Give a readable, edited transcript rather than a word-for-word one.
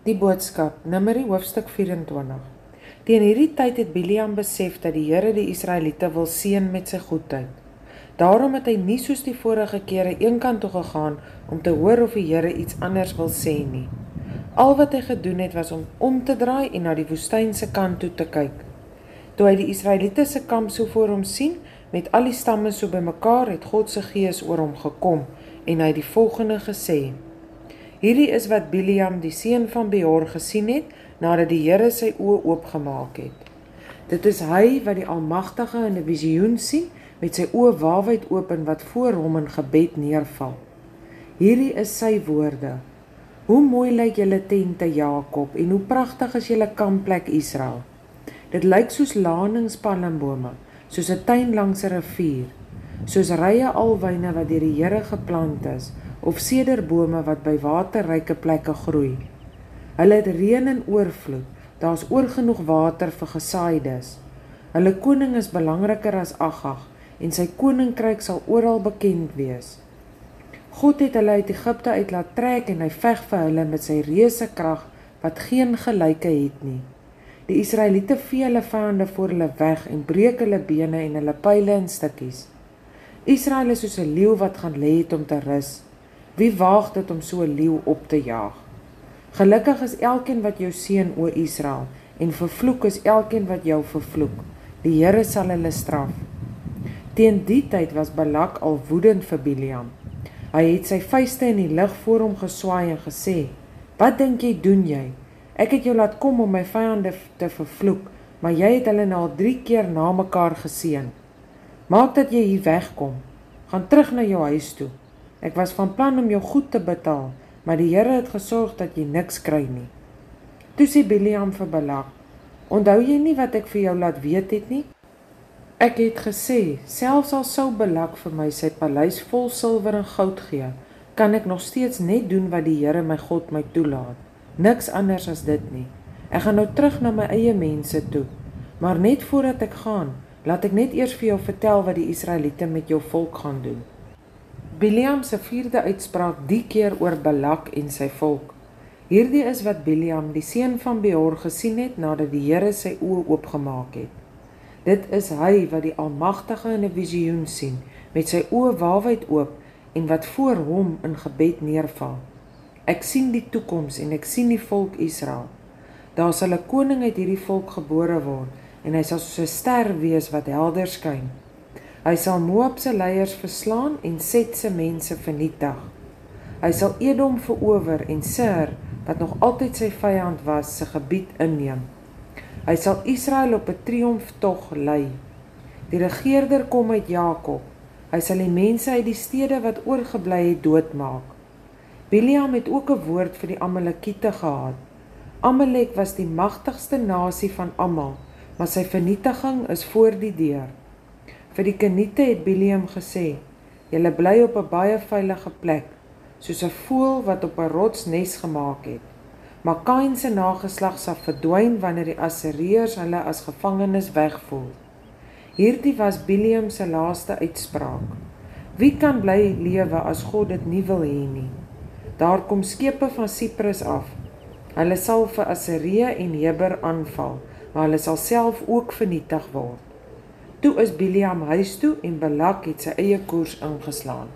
Die boodskap, Numeri hoofstuk 24. Teen hierdie tyd het Biliam besef dat die Here die Israeliete wil seën met sy goedheid. Daarom het hy nie soos die vorige kere eenkant toe gegaan om te hoor of die Here iets anders wil sê nie. Al wat hy gedoen het was om te draai en na die woestyn se kant toe te kyk. Toe hy die Israeliete se kamp so voor hom sien, met al die stamme so bymekaar, het God se gees oor hom gekom en hy die volgende gesê: Hierdie is wat Biliam die seun van Beor gesien het, nadat die Here sy oë oopgemaak het. Dit is hy wat die Almagtige in 'n visioen sien, met sy oë waawyd oop en wat voor hom in gebed neerval. Hierdie is sy woorde: Hoe mooi lyk julle tente Jakob en hoe pragtig is julle kampplek Israel. Dit lyk soos laningspalmbome, soos 'n tuin langs 'n rivier, soos rye alwyne wat deur die Here geplant is, of sederbome wat by waterryke plekke groei. Hulle het reën en oorvloed, daar's oorgenoeg water vir gesaaides. Hulle koning is belangriker as Agag, en sy koninkryk sal oral bekend wees. God het hulle uit Egipte uit laat trek en hy veg vir hulle met sy reuse krag wat geen gelyke het nie. Die Israeliete vee hulle vyande voor hulle weg en breek hulle bene en hulle pyle in stukkies. Israel is soos 'n leeu wat gaan lê het om te rus. Wie waag dit om so 'n leeu op te jaag? Gelukkig is elkeen wat jou seën, o Israel, en vervloek is elkeen wat jou vervloek. Die Here sal hulle straf. Teen die tyd was Balak al woedend vir Biliam. Hy het sy vuiste in die lug voor hom geswaai en gesê: Wat dink jy doen jy? Ek het jou laat kom om my vyande te vervloek, maar jy het hulle nou al 3 keer na mekaar geseën. Maak dat jy hier wegkom. Gaan terug na jou huis toe. Ek was van plan om jou goed te betaal, maar die Here het gesorg dat jy niks kry nie. Toe sê Biliam vir Balak: Onthou jy nie wat ek vir jou laat weet het nie? Ek het gesê, selfs al sou Balak vir my sy paleis vol silwer en goud gee, kan ek nog steeds net doen wat die Here my God my toelaat. Niks anders as dit nie. Ek gaan nou terug na my eie mense toe, maar net voordat ek gaan, laat ek net eers vir jou vertel wat die Israeliete met jou volk gaan doen. Biliam se 4de uitspraak die keer oor Balak en sy volk. Hierdie is wat Biliam, die seun van Beor, gesien het nadat die Here sy oë oopgemaak het. Dit is hy wat die Almagtige in 'n visioen sien, met sy oë waawyd oop en wat voor hom in gebed neerval. Ek sien die toekoms en ek sien die volk Israel. Daar sal 'n koning uit hierdie volk gebore word en hy sal soos 'n ster wees wat helder skyn. Hy sal Moab se leiers verslaan en Set se mense vernietig. Hy sal Edom verower en Seir, wat nog altyd sy vyand was, se gebied inneem. Hy sal Israel op 'n triomftog lei. Die regeerder kom uit Jakob. Hy sal die mense uit die stede wat oorgebly het doodmaak. Biliam het ook 'n woord vir die Amalekiete gehad. Amalek was die magtigste nasie van almal, maar sy vernietiging is voor die deur. Vir die Keniete het Biliam gesê: Julle bly op 'n baie veilige plek, soos 'n voël wat op 'n rots nes gemaak het. Maar Kain se nageslag sal verdwyn wanneer die Assiriërs hulle as gevangenes wegvoer. Hierdie was Biliam se laaste uitspraak. Wie kan bly lewe as God dit nie wil hê nie? Daar kom skepe van Siprus af. Hulle sal vir Assirië en Heber aanval, maar hulle sal self ook vernietig word. Toe is Biliam huis toe en Balak het sy eie koers ingeslaan.